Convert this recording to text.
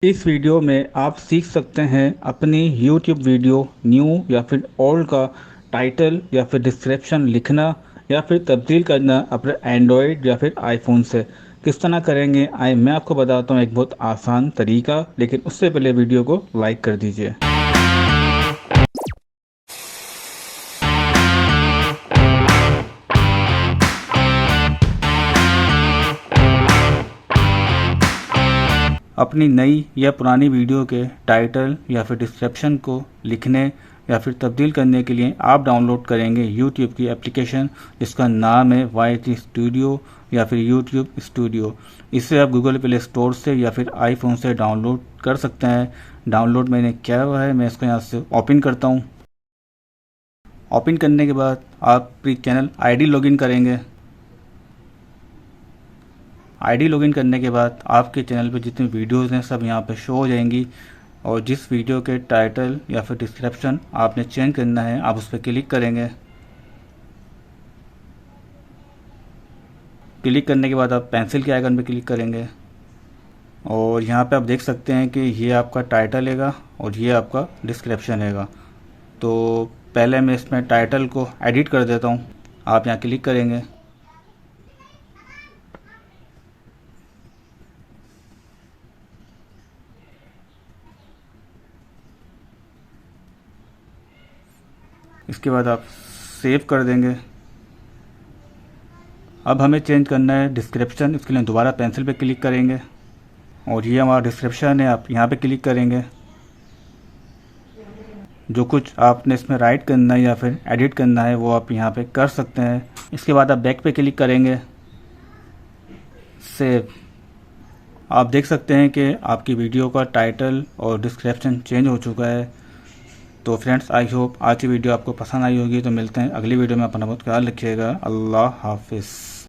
इस वीडियो में आप सीख सकते हैं अपनी YouTube वीडियो न्यू या फिर ओल्ड का टाइटल या फिर डिस्क्रिप्शन लिखना या फिर तब्दील करना अपने एंड्रॉयड या फिर आईफोन से। किस तरह करेंगे आए मैं आपको बताता हूँ, एक बहुत आसान तरीका। लेकिन उससे पहले वीडियो को लाइक कर दीजिए। अपनी नई या पुरानी वीडियो के टाइटल या फिर डिस्क्रिप्शन को लिखने या फिर तब्दील करने के लिए आप डाउनलोड करेंगे YouTube की एप्लीकेशन जिसका नाम है YT स्टूडियो या फिर YouTube स्टूडियो। इसे आप गूगल प्ले स्टोर से या फिर आईफोन से डाउनलोड कर सकते हैं। डाउनलोड मैंने किया हुआ है, मैं इसको यहाँ से ओपन करता हूँ। ओपन करने के बाद आप अपनी चैनल ID लॉगिन करेंगे। आईडी लॉगिन करने के बाद आपके चैनल पे जितनी वीडियोज़ हैं सब यहाँ पे शो हो जाएंगी, और जिस वीडियो के टाइटल या फिर डिस्क्रिप्शन आपने चेंज करना है आप उस पर क्लिक करेंगे। क्लिक करने के बाद आप पेंसिल के आइकन पे क्लिक करेंगे और यहाँ पे आप देख सकते हैं कि ये आपका टाइटल हैगा और ये आपका डिस्क्रिप्शन हैगा। तो पहले मैं इसमें टाइटल को एडिट कर देता हूँ। आप यहाँ क्लिक करेंगे। इसके बाद आप सेव कर देंगे। अब हमें चेंज करना है डिस्क्रिप्शन। इसके लिए दोबारा पेंसिल पे क्लिक करेंगे और ये हमारा डिस्क्रिप्शन है, आप यहाँ पे क्लिक करेंगे। जो कुछ आपने इसमें राइट करना है या फिर एडिट करना है वो आप यहाँ पे कर सकते हैं। इसके बाद आप बैक पे क्लिक करेंगे, सेव। आप देख सकते हैं कि आपकी वीडियो का टाइटल और डिस्क्रिप्शन चेंज हो चुका है। तो फ्रेंड्स, आई होप आज की वीडियो आपको पसंद आई होगी। तो मिलते हैं अगली वीडियो में। अपना बहुत ख्याल रखिएगा। अल्लाह हाफिज़।